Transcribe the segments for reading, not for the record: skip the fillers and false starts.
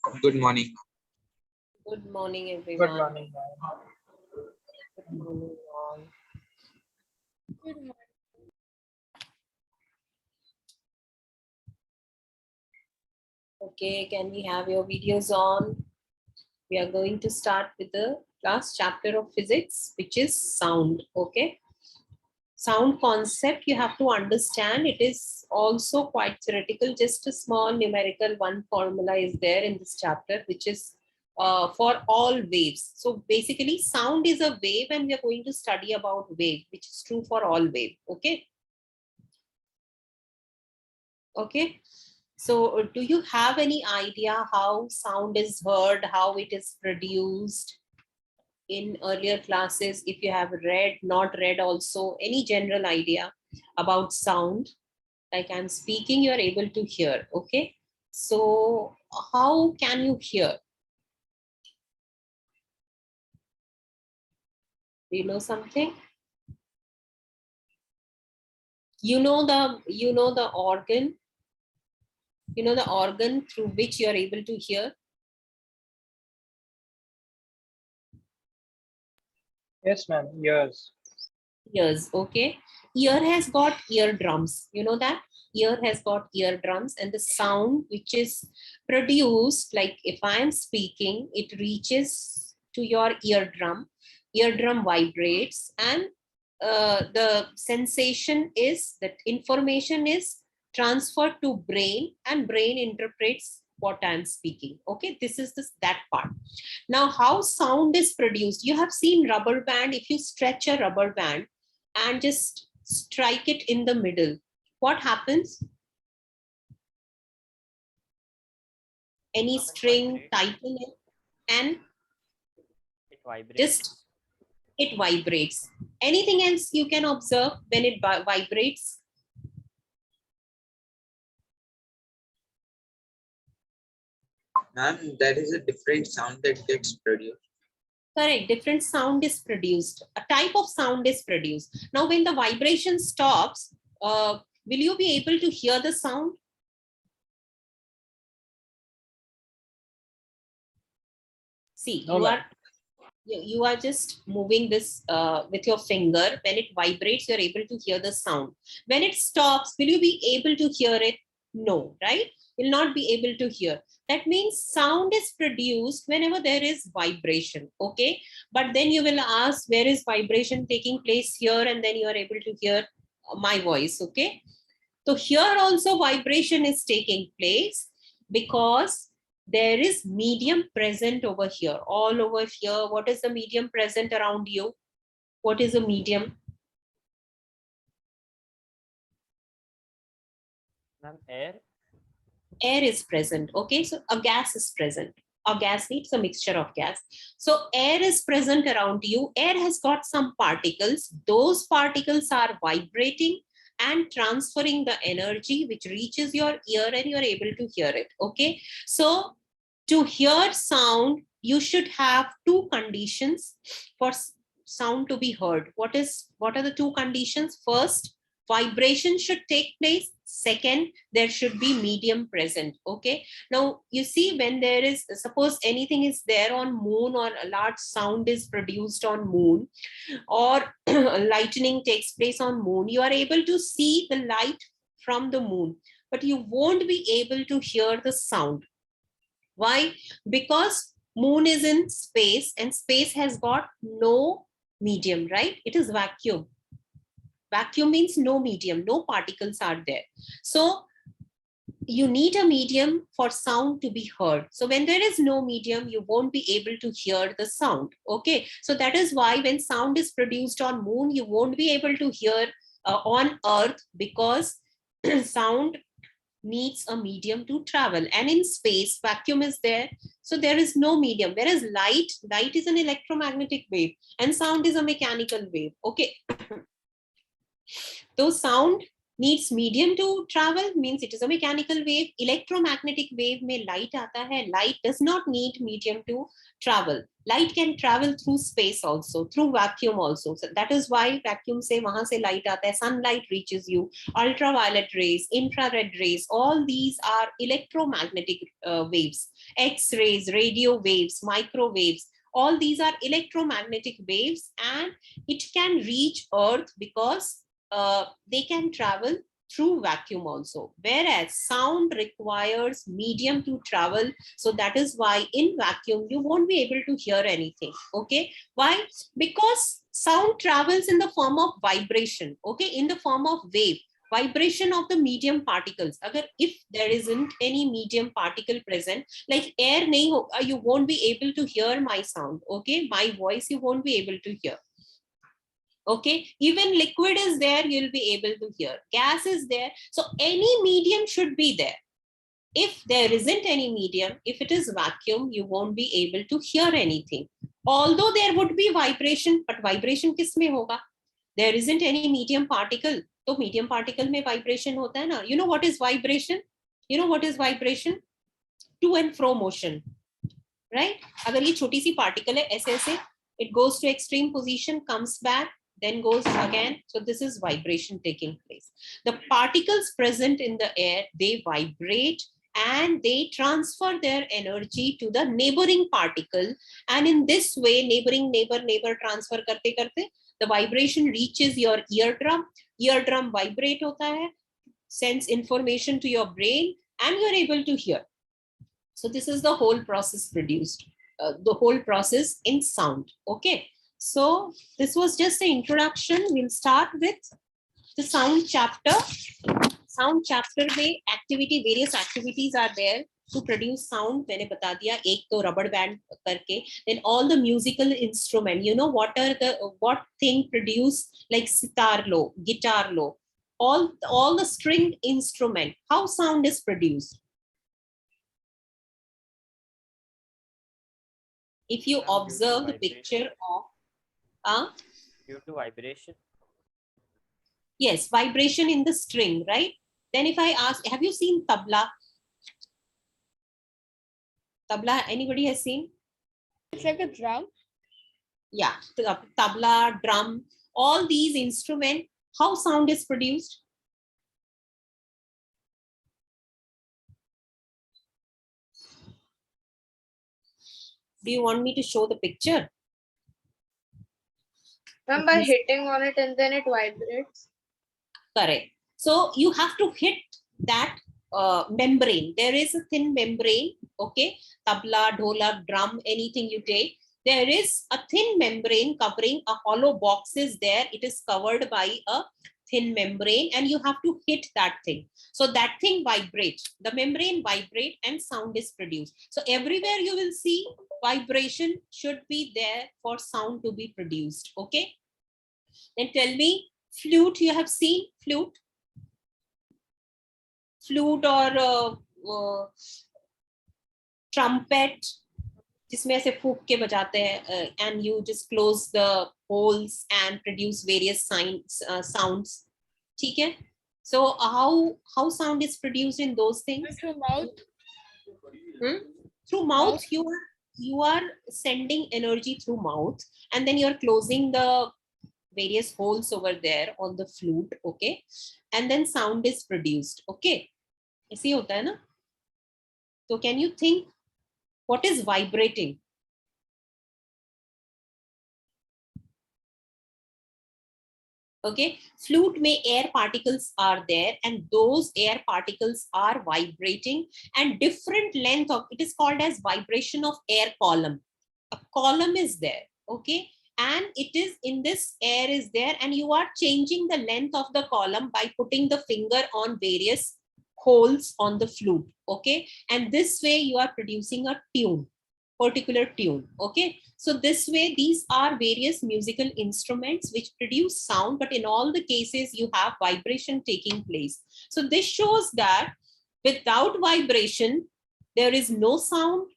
Good morning. Good morning, Good everyone. morning, ma'am. Good morning, all. Good morning. Okay, can we have your videos on? We are going to start with the last chapter of physics, which is sound. Okay. Sound concept you have to understand. It is also quite theoretical. Just a small numerical one formula is there in this chapter, which is for all waves. So basically, sound is a wave, and we are going to study about wave, which is true for all wave. Okay. Okay. So do you have any idea how sound is heard, how it is produced in earlier classes? If you have read, not read also, any general idea about sound? Like I'm speaking, you're able to hear. Okay. So how can you hear? Do you know something? You know the organ, the organ through which you're able to hear. Yes, ma'am. Yes. Ears. Okay. Ear has got eardrums. You know that? Ear has got eardrums, and the sound which is produced, like if I am speaking, it reaches to your eardrum. Eardrum vibrates, and the sensation is that information is transferred to brain, and brain interprets what I'm speaking. Okay, this is that part. Now, how sound is produced? You have seen rubber band. If you stretch a rubber band and just strike it in the middle, what happens? Any string, tighten it, and It vibrates. just it vibrates. Anything else you can observe when it vibrates? Ma'am, that is a different sound that gets produced. Correct. Different sound is produced. A type of sound is produced. Now, when the vibration stops, will you be able to hear the sound? See, No, ma'am. you are just moving this with your finger. When it vibrates, you're able to hear the sound. When it stops, will you be able to hear it? No, right? You'll not be able to hear. That means sound is produced whenever there is vibration. Okay. But then you will ask, where is vibration taking place here? And then you are able to hear my voice. Okay. So here also vibration is taking place because there is medium present over here, all over here. What is the medium present around you? What is the medium? Ma'am, air. Air is present. Okay, so a gas is present. A gas needs a mixture of gas. So air is present around you. Air has got some particles. Those particles are vibrating and transferring the energy which reaches your ear, and you're able to hear it. Okay, so to hear sound, you should have two conditions for sound to be heard. What are the two conditions? First, vibration should take place. Second, there should be medium present. Okay, now you see, when there is, suppose anything is there on moon, or a large sound is produced on moon, or lightning takes place on moon, you are able to see the light from the moon, but you won't be able to hear the sound. Why? Because moon is in space, and space has got no medium, right? It is vacuum. Vacuum means no medium, no particles are there. So you need a medium for sound to be heard. So when there is no medium, you won't be able to hear the sound. Okay, so that is why when sound is produced on moon, you won't be able to hear on earth, because sound needs a medium to travel. And in space, vacuum is there, so there is no medium. Whereas light is an electromagnetic wave, and sound is a mechanical wave. Okay, so sound needs medium to travel, means it is a mechanical wave. Electromagnetic wave में light आता है. Light does not need medium to travel. Light can travel through space also, through vacuum also. So that is why vacuum से वहां से light आता है. Sunlight reaches you. Ultraviolet rays, infrared rays, all these are electromagnetic waves. X-rays, radio waves, microwaves, all these are electromagnetic waves, and it can reach Earth because they can travel through vacuum also, whereas sound requires medium to travel. So that is why in vacuum you won't be able to hear anything. Okay, why? Because sound travels in the form of vibration, okay, in the form of wave, vibration of the medium particles. Agar if there isn't any medium particle present, like air nahi hoga, you won't be able to hear my sound. Okay, my voice you won't be able to hear. Okay, even liquid is there, you'll be able to hear. Gas is there. So any medium should be there. If there isn't any medium, if it is vacuum, you won't be able to hear anything. Although there would be vibration, but vibration किस में होगा? There isn't any medium particle. तो medium particle में vibration होता है ना? You know what is vibration? You know what is vibration? To and fro motion, right? अगर ये छोटी सी particle है ऐसे ऐसे, it goes to extreme position, comes back, then goes again. So this is vibration taking place. The particles present in the air, they vibrate and they transfer their energy to the neighboring particle, and in this way neighboring neighbor transfer karte karte the vibration reaches your eardrum. Eardrum vibrate hota hai, sends information to your brain, and you're able to hear. So this is the whole process produced, the whole process in sound. Okay, so this was just an introduction. We'll start with the sound chapter. Sound chapter में activity, various activities are there to produce sound. मैंने बता दिया, एक तो rubber band करके, then all the musical instrument, you know what thing produce, like sitar lo, guitar lo, all the string instrument, how sound is produced. If you observe the picture of due to vibration. Yes, vibration in the string, right? Then if I ask, have you seen tabla? Tabla, anybody has seen? It's like a drum. Yeah, tabla, drum, all these instruments, how sound is produced? Do you want me to show the picture? Ma'am, by hitting on it and then it vibrates. Correct. So you have to hit that membrane. There is a thin membrane, okay? Tabla, dholak, drum, anything you take. There is a thin membrane covering a hollow box is there. It is covered by a thin membrane and you have to hit that thing. So that thing vibrates. The membrane vibrates and sound is produced. So everywhere you will see vibration should be there for sound to be produced, okay? Then tell me, flute, you have seen flute? Flute or trumpet, जिसमें ऐसे फूक के बजाते हैं, and you just close the holes and produce various sounds. ठीक है? So how sound is produced in those things? Through mouth. Through mouth, you are sending energy through mouth, and then you're closing the various holes over there on the flute, okay? And then sound is produced, okay? ऐसे होता है ना? So can you think what is vibrating? Okay, flute में air particles are there and those air particles are vibrating and different length of, it is called as vibration of air column. A column is there, okay? And it is in this air is there and you are changing the length of the column by putting the finger on various holes on the flute, okay? And this way you are producing a tune, particular tune, okay? So this way, these are various musical instruments which produce sound, but in all the cases you have vibration taking place. So this shows that without vibration, there is no sound,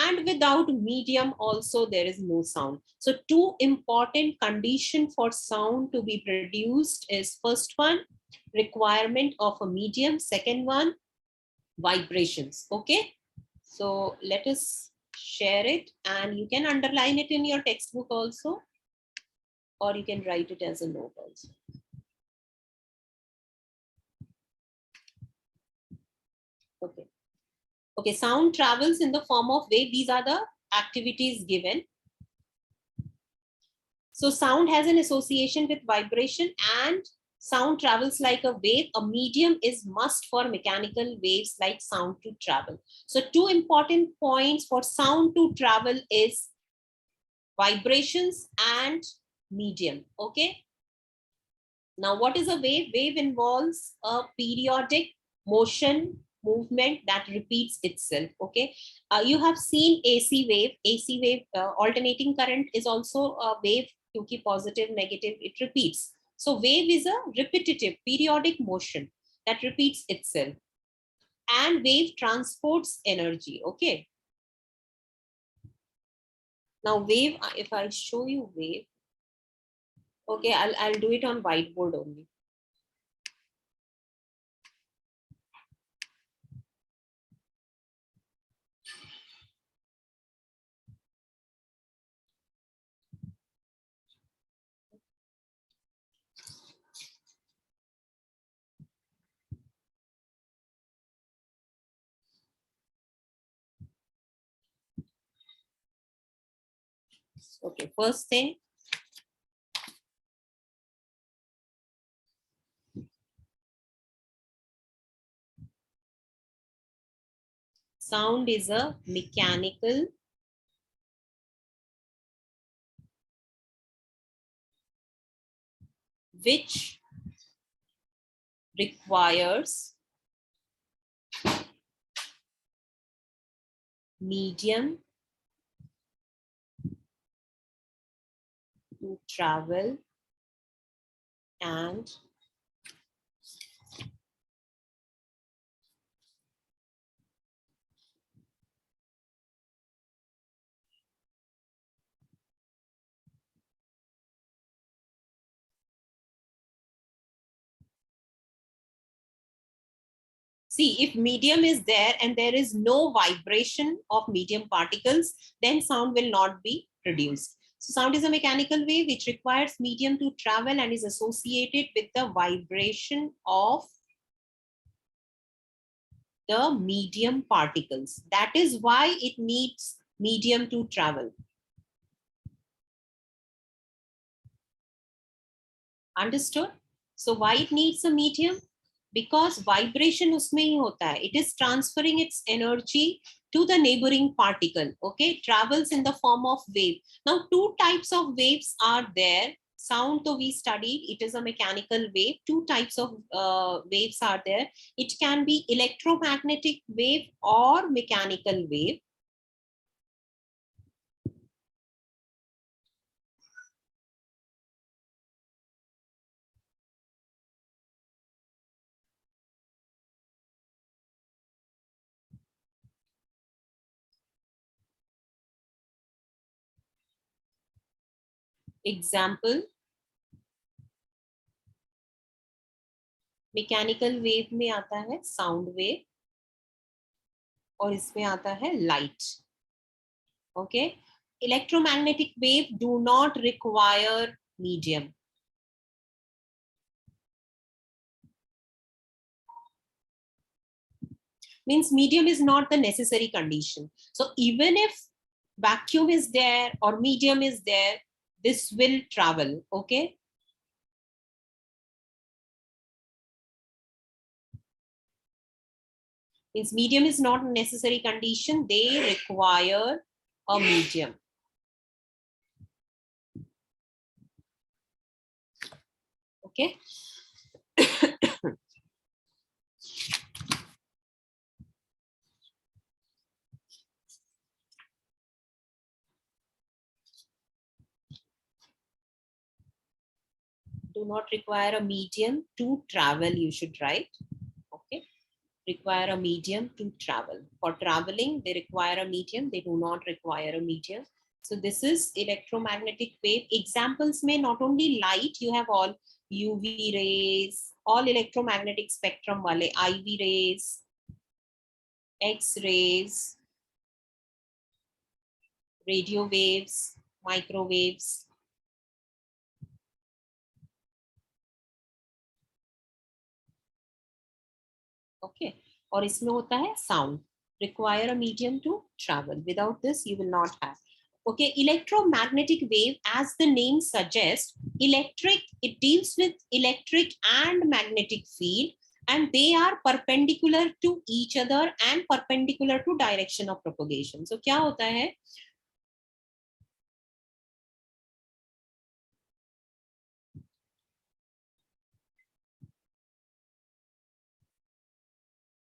and without medium also there is no sound. So two important conditions for sound to be produced is, first one, requirement of a medium. Second one, vibrations. Okay, so let us share it, and you can underline it in your textbook also, or you can write it as a note also. Okay. Okay, sound travels in the form of wave. These are the activities given. So sound has an association with vibration, and sound travels like a wave. A medium is must for mechanical waves like sound to travel. So two important points for sound to travel is vibrations and medium. Okay. Now, what is a wave? Wave involves a periodic motion, movement that repeats itself. Okay. You have seen AC wave. AC wave, alternating current is also a wave, because positive, negative, it repeats. So wave is a repetitive, periodic motion that repeats itself. And wave transports energy. Okay. Now wave, if I show you wave, okay, I'll do it on whiteboard only. Okay, first thing, sound is a mechanical which requires medium to travel and see, if medium is there and there is no vibration of medium particles, then sound will not be produced. So sound is a mechanical wave which requires medium to travel and is associated with the vibration of the medium particles. That is why it needs medium to travel. Understood? So why it needs a medium? Because vibration उसमें ही होता है. It is transferring its energy to the neighboring particle. Okay, travels in the form of wave. Now, two types of waves are there. Sound, though we studied, it is a mechanical wave. Two types of waves are there. It can be electromagnetic wave or mechanical wave. Example, mechanical wave में आता है sound wave और इसमें आता है light. Okay, electromagnetic wave do not require medium. Means medium is not the necessary condition. So even if vacuum is there or medium is there, this will travel. Okay. Means medium is not a necessary condition. They require a medium. Okay. Do not require a medium to travel, you should write. Okay. Require a medium to travel. For traveling, they require a medium. They do not require a medium. So this is electromagnetic wave. Examples may not only light, you have all UV rays all electromagnetic spectrum wale, IV rays, X rays, radio waves, microwaves. Okay, और इसमें होता है sound, require a medium to travel. Without this, you will not have. Okay, electromagnetic wave, as the name suggests, electric, it deals with electric and magnetic field, and they are perpendicular to each other and perpendicular to direction of propagation. So क्या होता है?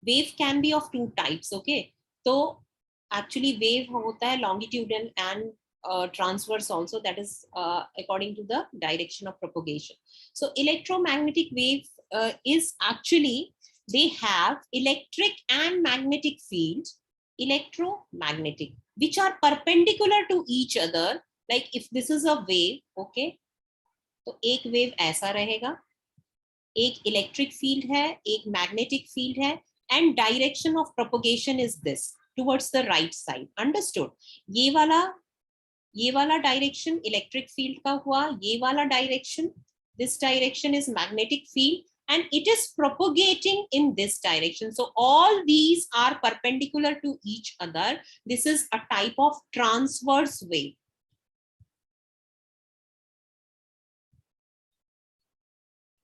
Wave can be of two types. Okay, so actually wave होता है longitudinal and transverse also, that is according to the direction of propagation. So electromagnetic wave is actually, they have electric and magnetic field, electromagnetic, which are perpendicular to each other. Like if this is a wave, okay, तो एक wave ऐसा रहेगा, एक electric field है, एक magnetic field है, and direction of propagation is this, towards the right side. Understood? ये वाला direction electric field का हुआ, ये वाला direction, this direction is magnetic field, and it is propagating in this direction. So all these are perpendicular to each other. This is a type of transverse wave.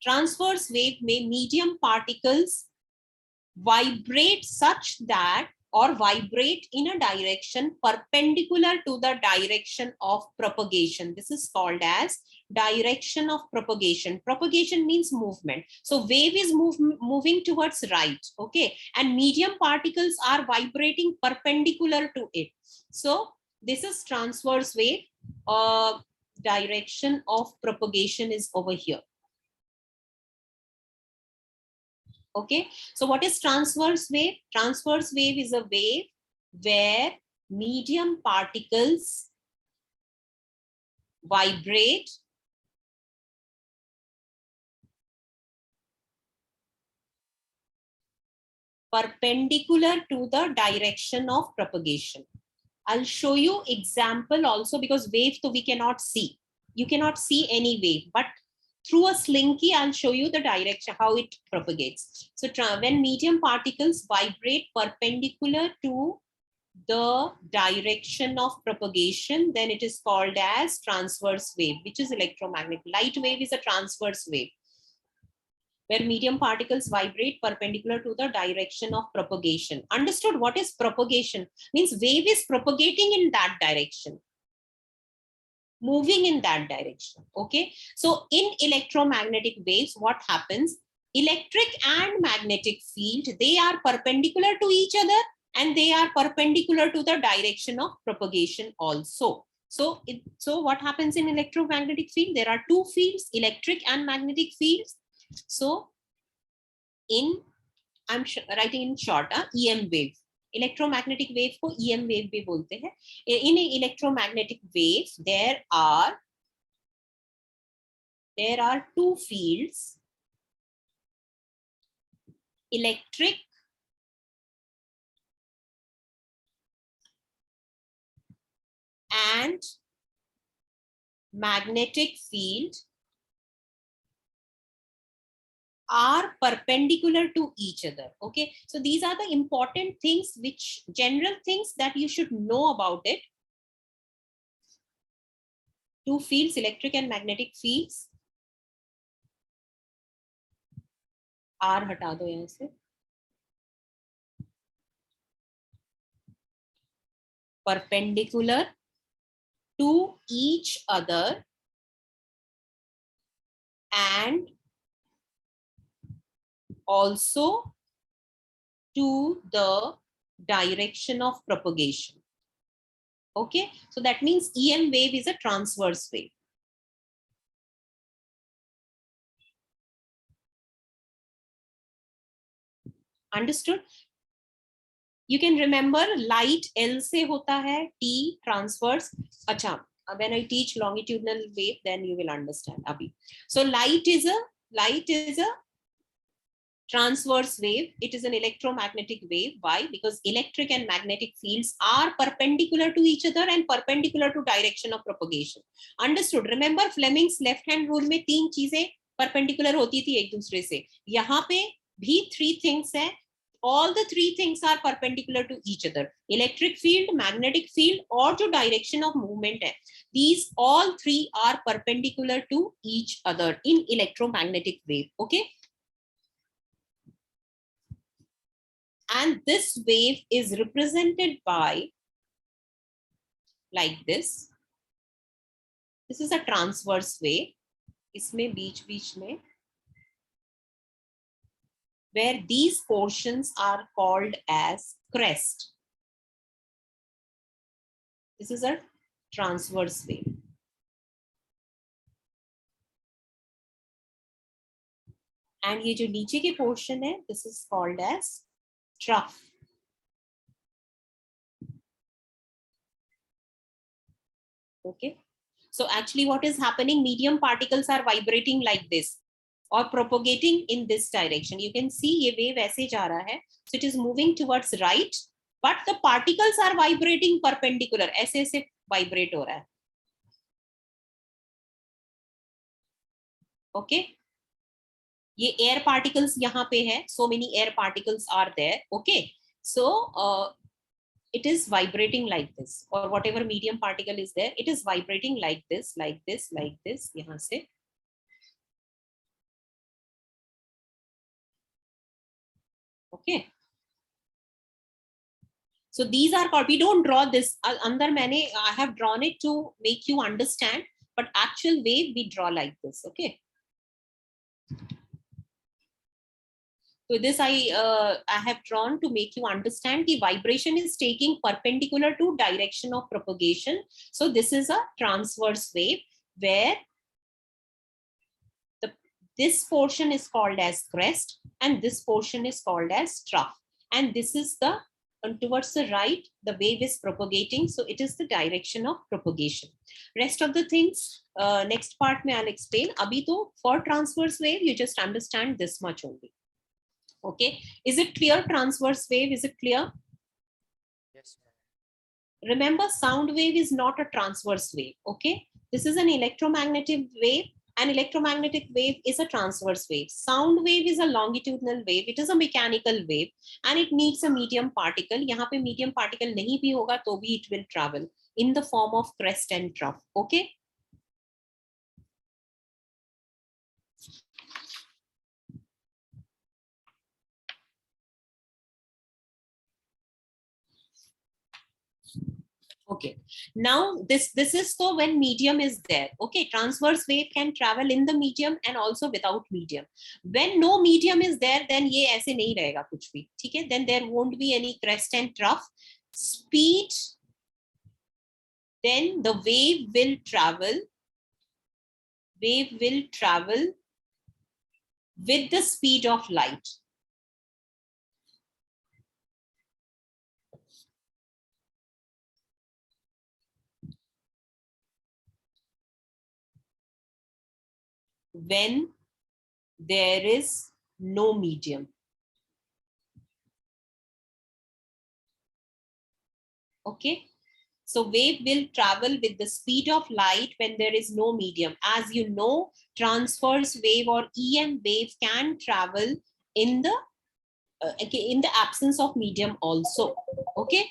Transverse wave में medium particles vibrate such that, or vibrate in a direction perpendicular to the direction of propagation. This is called as direction of propagation. Propagation means movement. So wave is moving towards right, okay, and medium particles are vibrating perpendicular to it. So this is transverse wave. Direction of propagation is over here. Okay, so what is transverse wave? Transverse wave is a wave where medium particles vibrate perpendicular to the direction of propagation. I'll show you example also, because wave to we cannot see. You cannot see any wave, but through a slinky, I'll show you the direction, how it propagates. So when medium particles vibrate perpendicular to the direction of propagation, then it is called as transverse wave, which is electromagnetic. Light wave is a transverse wave, where medium particles vibrate perpendicular to the direction of propagation. Understood? What is propagation? Means wave is propagating in that direction, moving in that direction. Okay, so in electromagnetic waves, what happens? Electric and magnetic field, they are perpendicular to each other, and they are perpendicular to the direction of propagation also. So what happens in electromagnetic field? There are two fields, electric and magnetic fields. So I'm writing in short, EM wave. Electromagnetic wave को EM wave भी बोलते हैं. In electromagnetic waves, there are two fields, electric and magnetic field are perpendicular to each other. Okay, so these are the important things, which general things that you should know about it. Two fields, electric and magnetic fields. R हटा दो यहाँ से. Perpendicular to each other and also to the direction of propagation. Okay, so that means EM wave is a transverse wave. Understood? You can remember light L से होता है, T transverse. अच्छा, when I teach longitudinal wave, then you will understand. Abhi. So light is a transverse wave. It is an electromagnetic wave. Why? Because electric and magnetic fields are perpendicular to each other and perpendicular to direction of propagation. Understood? Remember Fleming's left hand rule में तीन चीजें perpendicular होती थी एक दूसरे से. यहाँ पे भी three things है. All the three things are perpendicular to each other. Electric field, magnetic field, और जो direction of movement है. These all three are perpendicular to each other in electromagnetic wave. Okay. And this wave is represented by like this. This is a transverse wave. इसमें बीच में where these portions are called as crest. This is a transverse wave. And ये जो नीचे के portion है, this is called as trough. Okay. So actually what is happening, medium particles are vibrating like this or propagating in this direction. You can see ये wave ऐसे जा रहा है. So it is moving towards right, but the particles are vibrating perpendicular. ऐसे ऐसे vibrate हो रहा है. Okay. ये air particles यहाँ पे है. So many air particles are there. Okay. So it is vibrating like this, or whatever medium particle is there, it is vibrating like this, like this, like this. यहाँ से. Okay. So these are called, we don't draw this. अंदर मैंने, I have drawn it to make you understand, but actual wave we draw like this. Okay. So this I have drawn to make you understand the vibration is taking perpendicular to direction of propagation. So this is a transverse wave where this portion is called as crest and this portion is called as trough. And this is the, towards the right, the wave is propagating. So it is the direction of propagation. Rest of the things, next part mein I'll explain. Abhi to for transverse wave, you just understand this much only. Okay, is it clear? Transverse wave, is it clear? Yes, ma'am. Remember, sound wave is not a transverse wave. Okay, this is an electromagnetic wave. An electromagnetic wave is a transverse wave. Sound wave is a longitudinal wave. It is a mechanical wave and it needs a medium particle. यहाँ पे medium particle नहीं भी होगा तो भी it will travel in the form of crest and trough. Okay. Okay, now this is so when medium is there. Okay, transverse wave can travel in the medium and also without medium. When no medium is there, then ये ऐसे नहीं रहेगा कुछ भी. ठीक है? Then there won't be any crest and trough. Speed, then the wave will travel. Wave will travel with the speed of light. When there is no medium. Okay, so wave will travel with the speed of light when there is no medium. As you know, transverse wave or EM wave can travel in the absence of medium also. Okay.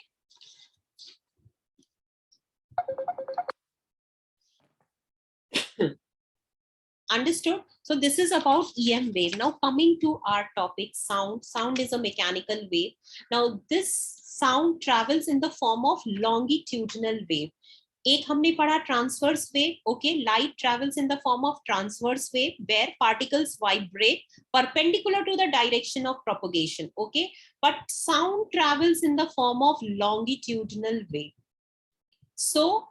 Understood? So this is about EM wave. Now coming to our topic, sound. Sound is a mechanical wave. Now this sound travels in the form of longitudinal wave. एक हमने पढ़ा transverse wave. Okay, light travels in the form of transverse wave where particles vibrate perpendicular to the direction of propagation. Okay, but sound travels in the form of longitudinal wave. So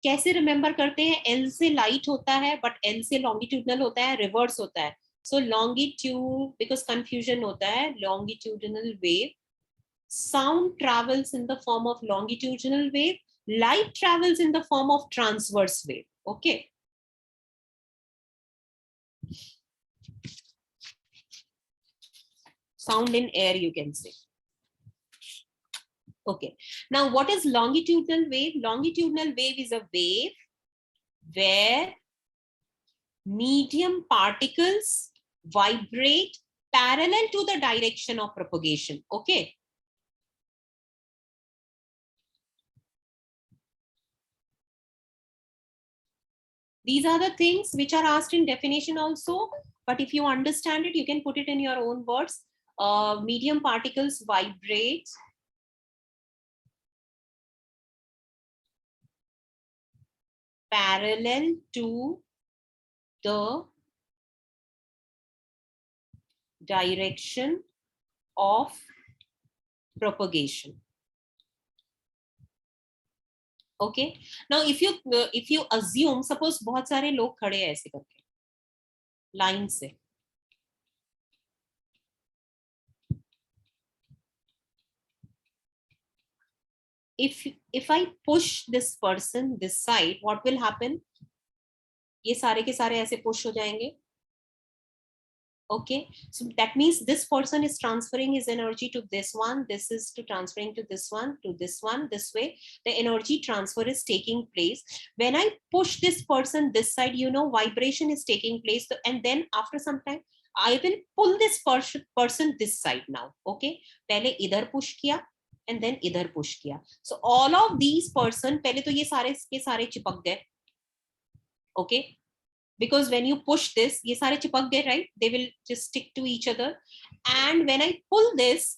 कैसे remember करते हैं? L से light होता है but L से longitudinal होता है, reverse होता है. सो लॉन्गिट्यूड, बिकॉज कंफ्यूजन होता है, longitudinal wave. Sound travels in the form of longitudinal wave, light travels in the form of transverse wave. Okay, sound in air, you can say. Okay. Now, what is longitudinal wave? Longitudinal wave is a wave where medium particles vibrate parallel to the direction of propagation. Okay. These are the things which are asked in definition also, but if you understand it, you can put it in your own words. Medium particles vibrate parallel to the direction of propagation. Okay. Now, if you assume, suppose बहुत सारे लोग खड़े हैं ऐसे करके line से, if I push this person this side, what will happen? ये सारे के सारे ऐसे push हो जाएंगे. Okay, so that means this person is transferring his energy to this one, this is to transferring to this one, this way the energy transfer is taking place. When I push this person this side, you know, vibration is taking place, and then after some time I will pull this person this side now. Okay, पहले इधर push किया and then इधर push किया, so all of these person पहले तो ये सारे के सारे चिपक गए. Okay, because when you push this, ये सारे चिपक गए, right? They will just stick to each other. And when I pull this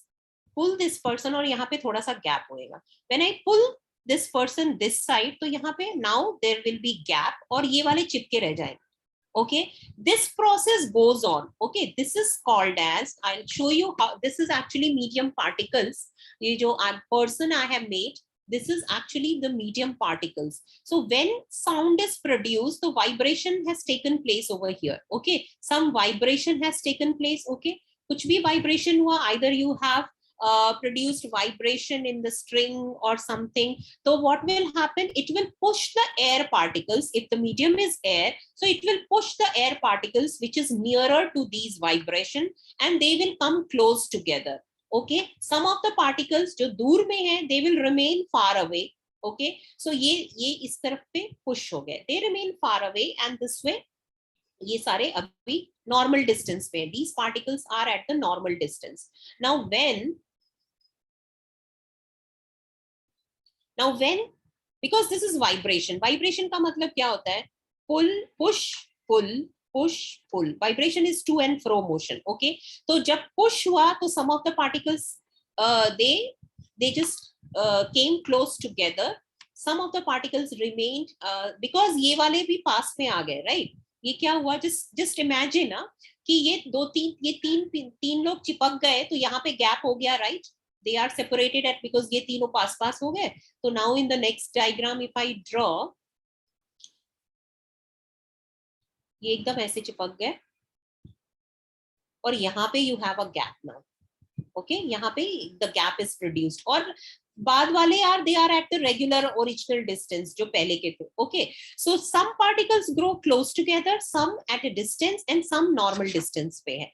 person, और यहाँ पे थोड़ा सा gap होएगा. When I pull this person this side, तो यहाँ पे now there will be gap, और ये वाले चिपके रह जाएंगे. Okay, this process goes on. Okay, this is called as, I'll show you how this is actually medium particles. ये जो person I have made, this is actually the medium particles. So when sound is produced, the vibration has taken place over here. Okay, some vibration has taken place. Okay, कुछ भी vibration हुआ, either you have produced vibration in the string or something. So what will happen? It will push the air particles. If the medium is air, so it will push the air particles which is nearer to these vibration, and they will come close together. Okay, some of the particles जो दूर में है, they will remain far away. Okay, so ये इस तरफ पे push हो गए, they remain far away, and this way ये सारे अभी normal distance पे, these particles are at the normal distance. Now when because this is vibration का मतलब क्या होता है? Pull, push, pull, push, pull. Vibration is to and fro motion. Okay, तो जब push हुआ तो some of the particles they just came close together. Some of the particles remained because ये वाले भी पास में आ गए, right? ये क्या हुआ? just imagine ना कि ये तीन लोग चिपक गए, तो यहाँ पे gap हो गया, right? They are separated at because ये तीनों पास हो गए. So now in the next diagram, if I draw, ये एकदम ऐसे चिपक गए, और यहाँ पे you have a gap now. Okay, यहाँ पे the gap is produced, और बाद वाले they are at the regular original distance जो पहले के थे. Okay, so some particles grow close together, some at a distance, and some normal distance पे है.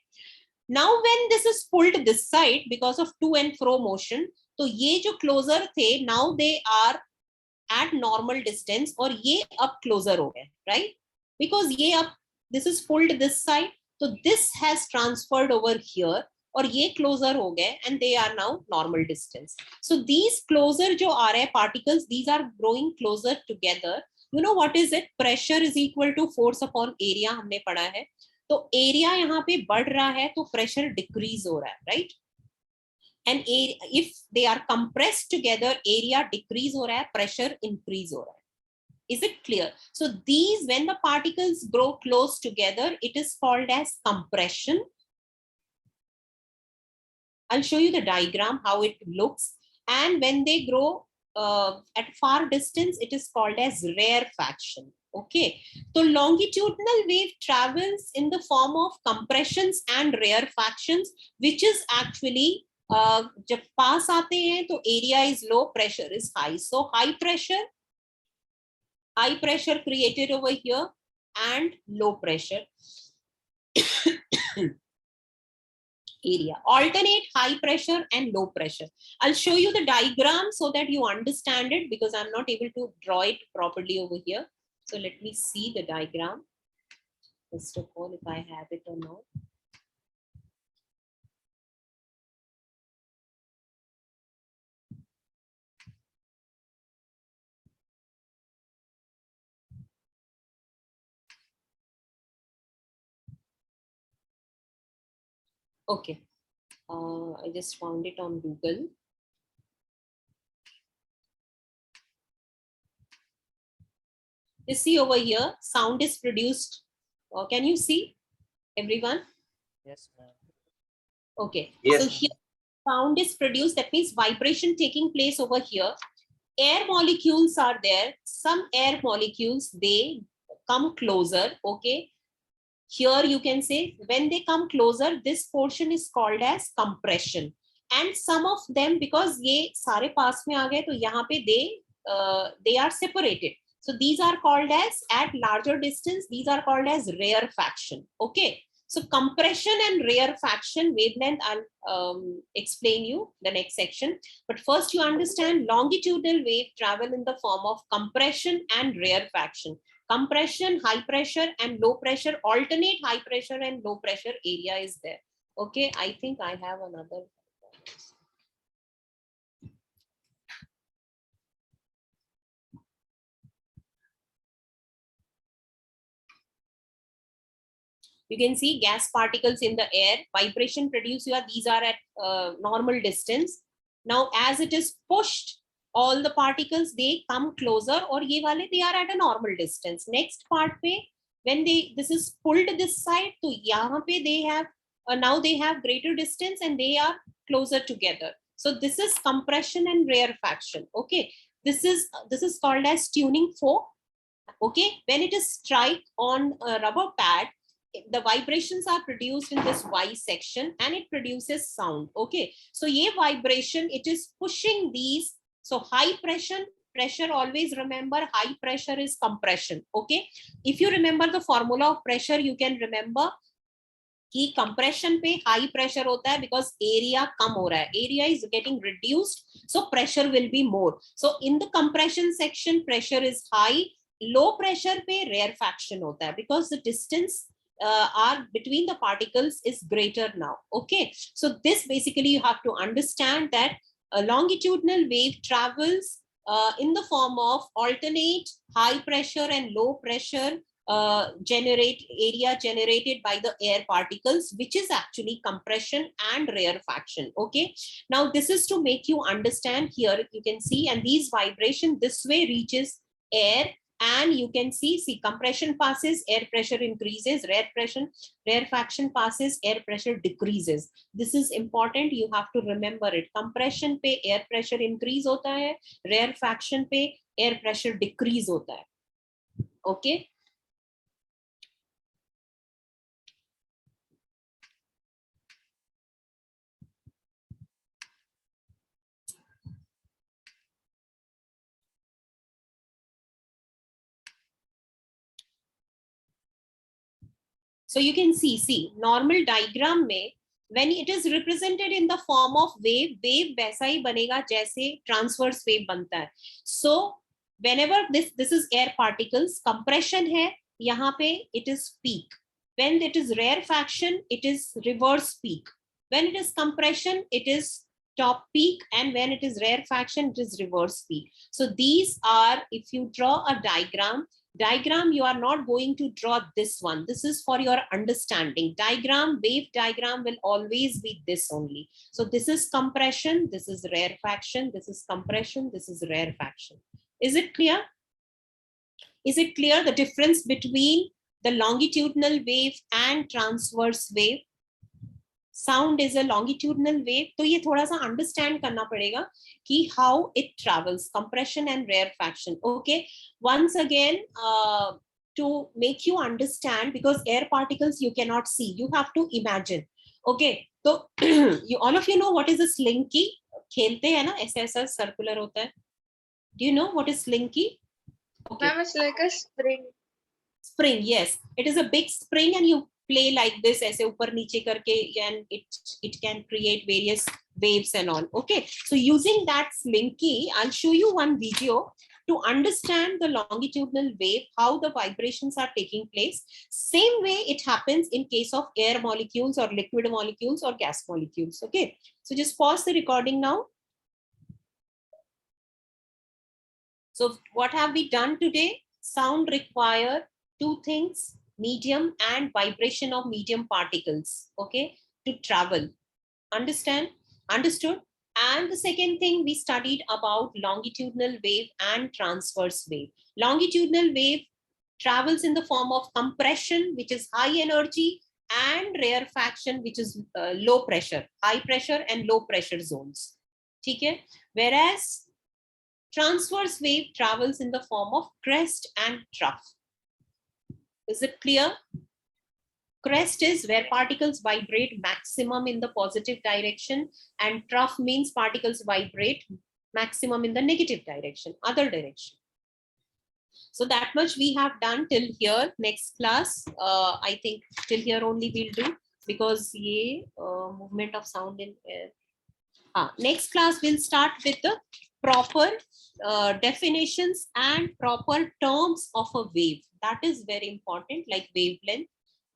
Now when this is pulled this side because of to and fro motion, तो ये जो closer थे, now they are at normal distance, और ये अब closer हो गए, right? Because ये अब this is pulled this side, so this has transferred over here, और ये closer हो गए, and they are now normal distance. So these closer जो आ रहे particles, these are growing closer together. You know what is it? Pressure is equal to force upon area, हमने पढ़ा है. तो एरिया यहाँ पे बढ़ रहा है, तो प्रेशर डिक्रीज हो रहा है, right? And if they are compressed together, area decrease हो रहा है, प्रेशर इंक्रीज हो रहा है. Is it clear? So these, when the particles grow close together, it is called as compression. I'll show you the diagram how it looks. And when they grow at far distance, it is called as rarefaction. Okay, so longitudinal wave travels in the form of compressions and rarefactions, which is actually जब पास आते हैं तो area is low, pressure is high. So high pressure created over here, and low pressure. area. Alternate high pressure and low pressure. I'll show you the diagram so that you understand it, because I'm not able to draw it properly over here. So let me see the diagram. First of all, if I have it or not. Okay. I just found it on Google. You see over here, sound is produced. Can you see, everyone? Yes, ma'am. Okay. Yes. So here, sound is produced. That means vibration taking place over here. Air molecules are there. Some air molecules, they come closer. Okay. Here you can say when they come closer, this portion is called as compression. And some of them, because ye sare paas mein aa gaye, to yahan pe they are separated. So these are called as, at larger distance, these are called as rarefaction. Okay. So compression and rarefaction wavelength, I'll explain you the next section. But first you understand longitudinal wave travel in the form of compression and rarefaction. Compression, high pressure and low pressure, alternate high pressure and low pressure area is there. Okay, I think I have another. You can see gas particles in the air, vibration produced here, these are at normal distance. Now as it is pushed, all the particles, they come closer, or ye wale, they are at a normal distance. Next part pe, when this is pulled this side, to yahan pe they have, now they have greater distance and they are closer together. So this is compression and rarefaction. Okay, this is called as tuning fork. Okay, when it is strike on a rubber pad, the vibrations are produced in this Y section and it produces sound. Okay, so ye vibration, it is pushing these. So high pressure, always remember high pressure is compression. Okay, if you remember the formula of pressure, you can remember कि compression पे high pressure होता है because area कम हो रहा है, area is getting reduced, so pressure will be more. So in the compression section, pressure is high. Low pressure पे rarefaction होता है because the distance are between the particles is greater now. Okay, so this basically you have to understand that a longitudinal wave travels in the form of alternate high pressure and low pressure area generated by the air particles, which is actually compression and rarefaction. Okay, now this is to make you understand. Here you can see, and these vibration this way reaches air, and you can see compression passes, air pressure increases, rarefaction passes, air pressure decreases. This is important, you have to remember it. Compression पे air pressure increase होता है, rarefaction पे air pressure decrease होता है. Okay. So you can see normal diagram में when it is represented in the form of wave वैसा ही बनेगा जैसे transverse wave बनता है. So whenever this is air particles, compression है, यहाँ पे it is peak. When it is rarefaction, it is reverse peak. When it is compression, it is top peak, and when it is rarefaction, it is reverse peak. So these are, if you draw a diagram, you are not going to draw this one. This is for your understanding. Wave diagram will always be this only. So this is compression, this is rarefaction, this is compression, this is rarefaction. Is it clear? Is it clear the difference between the longitudinal wave and transverse wave? Sound is a longitudinal wave, तो ये थोड़ा सा understand करना पड़ेगा कि how it travels, compression and rarefaction. Okay, once again, to make you understand, because air particles you cannot see, you have to imagine. Okay, so you all of you know what is a slinky? खेलते हैं ना, ऐसा circular होता है. Do you know what is slinky? Okay. Ma'am, it's like a spring. Spring, yes, it is a big spring, and you play like this ऐसे ऊपर नीचे करके, and it can create various waves and all. Okay, so using that Slinky, I'll show you one video to understand the longitudinal wave, how the vibrations are taking place. Same way it happens in case of air molecules or liquid molecules or gas molecules. Okay, so just pause the recording now. So what have we done today? Sound require two things, medium and vibration of medium particles, okay, to travel. Understand? Understood? And the second thing, we studied about longitudinal wave and transverse wave. Longitudinal wave travels in the form of compression, which is high energy, and rarefaction, which is low pressure, high pressure and low pressure zones. Okay? Whereas transverse wave travels in the form of crest and trough. Is it clear? Crest is where particles vibrate maximum in the positive direction, and trough means particles vibrate maximum in the negative direction, other direction. So that much we have done till here. Next class, I think till here only we'll do, because ye movement of sound in air. Next class we'll start with the proper definitions and proper terms of a wave. That is very important, like wavelength,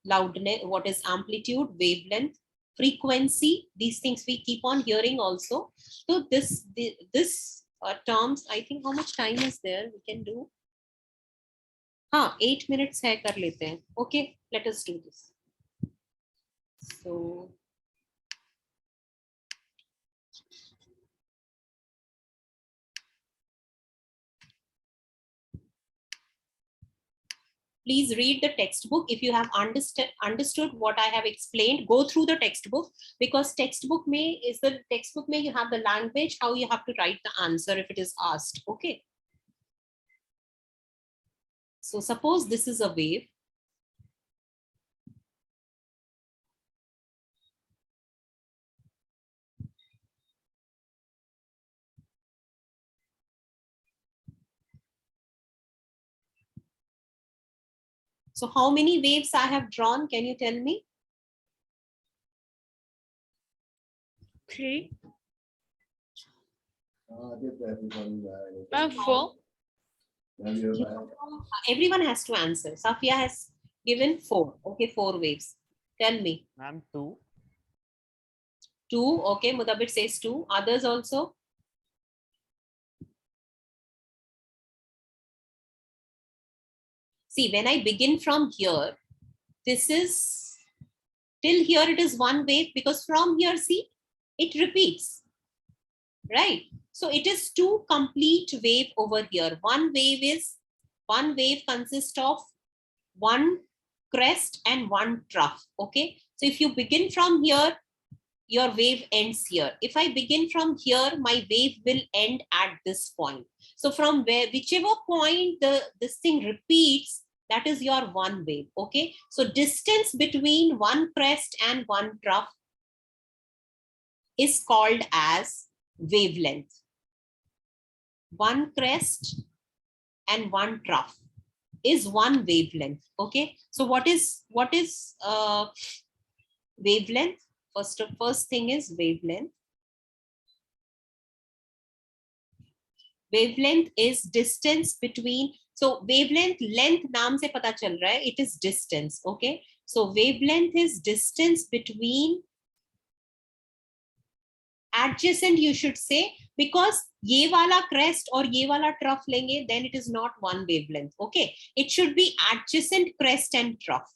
loudness, what is amplitude, wavelength, frequency. These things we keep on hearing also. So this terms, I think how much time is there? We can do 8 minutes है, कर लेते हैं. Okay, let us do this. So please read the textbook. If you have understood what I have explained, go through the textbook, because textbook may you have the language, how you have to write the answer if it is asked. Okay. So suppose this is a wave. So how many waves I have drawn? Can you tell me? 3. Uh, 4. Everyone has to answer. Safia has given 4. Okay, 4 waves. Tell me. Ma'am, 2. 2. Okay, Mudabir says 2. Others also? See, when I begin from here, this is, till here it is one wave, because from here, see, it repeats, right? So it is 2 complete wave over here. One wave consists of 1 crest and 1 trough, okay? So if you begin from here, your wave ends here. If I begin from here, my wave will end at this point. So from whichever point this thing repeats, that is your one wave, okay? So distance between 1 crest and 1 trough is called as wavelength. 1 crest and 1 trough is 1 wavelength, okay? So what is wavelength? First thing is wavelength. Wavelength is distance between, so wavelength, length नाम से पता चल रहा है, it is distance, okay? So wavelength is distance between adjacent, you should say, because ये वाला crest और ये वाला trough लेंगे, then it is not one wavelength, okay? It should be adjacent crest and trough.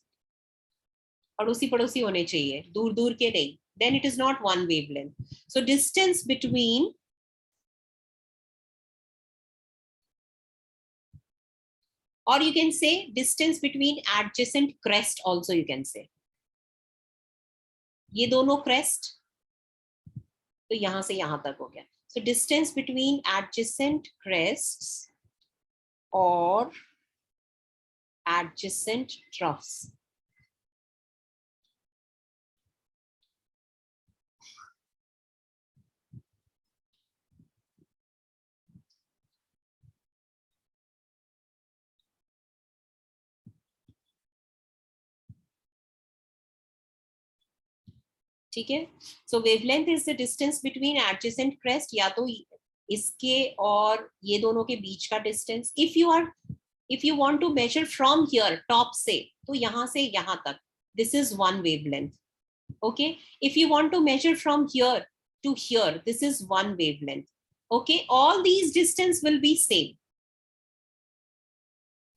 पड़ोसी पड़ोसी होने चाहिए, दूर दूर के नहीं. Then it is not one wavelength. So distance between or you can say distance between adjacent crest also you can say. ये दोनों crest तो यहां से यहां तक हो गया. So distance between adjacent crests or adjacent troughs. ठीक है. So wavelength is the distance between adjacent crest, या तो इसके और ये दोनों के बीच का distance. If you want to measure from here, top से, तो यहाँ से यहाँ तक, this is one wavelength. Okay. If you want to measure from here to here, this is one wavelength. Okay. All these distance will be same.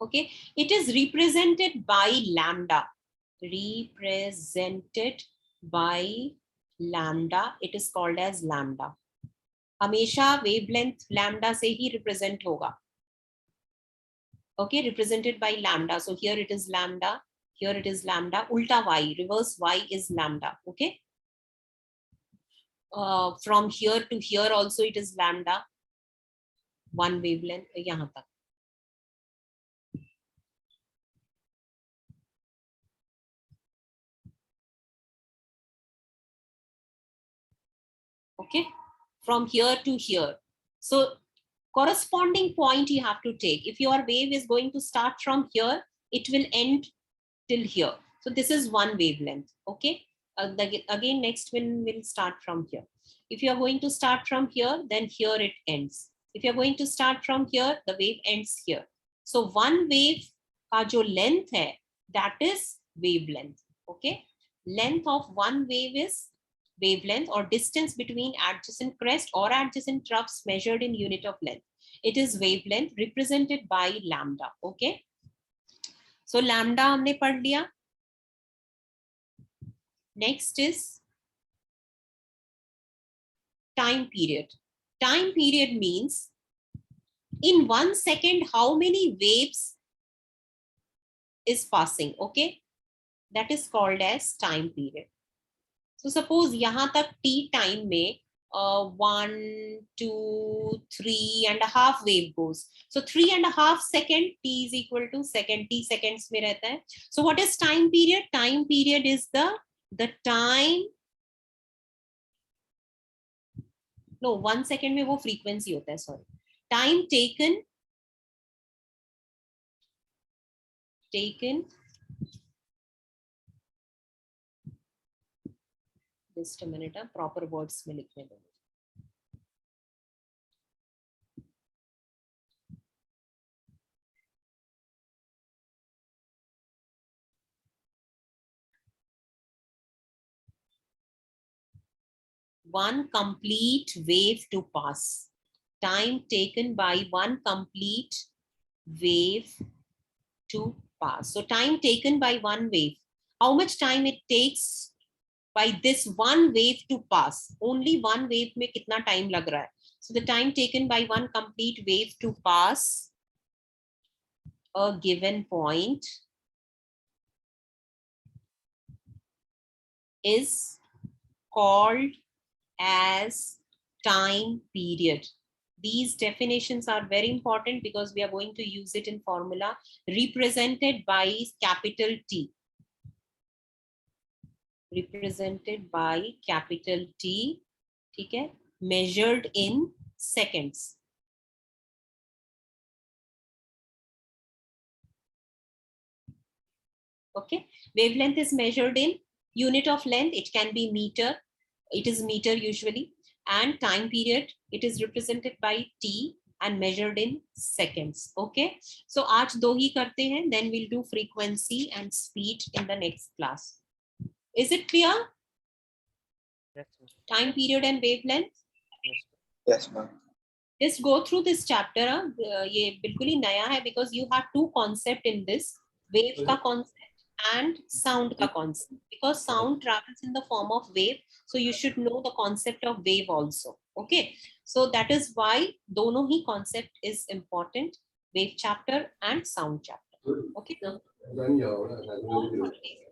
Okay. It is represented by lambda. Represented by lambda. It is called as lambda. हमेशा wavelength lambda से ही represent होगा. Okay, represented by lambda. So here it is lambda, here it is lambda. Ulta y, reverse y is lambda. Okay. From here to here also it is lambda. One wavelength यहाँ तक. Okay, from here to here. So corresponding point you have to take. If your wave is going to start from here, it will end till here. So this is one wavelength. Okay. Again, next one will start from here. If you are going to start from here, then here it ends. If you are going to start from here, the wave ends here. So one wave का जो length है, that is wavelength. Okay. Length of one wave is wavelength, or distance between adjacent crest or adjacent troughs measured in unit of length. It is wavelength represented by lambda. Okay. So lambda हमने पढ़ लिया. Next is time period. Time period means in 1 second how many waves is passing. Okay. That is called as time period. So suppose यहाँ तक t time में 1, 2, 3.5 wave goes. So 3.5 second t is equal to second, t seconds में रहता है. So what is time period? Time period is the time. No, 1 second में वो frequency होता है. Sorry. Time taken. Just a minute, proper words में लिखने दो. One complete wave to pass. Time taken by one complete wave to pass. So time taken by one wave. How much time it takes by this one wave to pass? Only one wave में कितना time लग रहा है? So the time taken by one complete wave to pass a given point is called as time period. These definitions are very important because we are going to use it in formula. Represented by capital T. Represented by capital T. ठीक है? Measured in seconds. Okay. Wavelength is measured in unit of length. It can be meter. It is meter usually. And time period, it is represented by T and measured in seconds. Okay. So आज दो ही करते हैं. Then we'll do frequency and speed in the next class. Is it clear? Yes, ma'am. Time period and wavelength. Yes, ma'am. Just go through this chapter. ये बिल्कुल ही नया है because you have two concept in this. Wave का concept and sound ka concept, because sound travels in the form of wave, so you should know the concept of wave also. Okay, so that is why dono hi concept is important, wave chapter and sound chapter. Okay,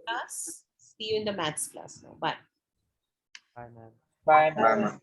class. See you in the maths class now. Bye. Bye, ma'am. Bye, ma'am.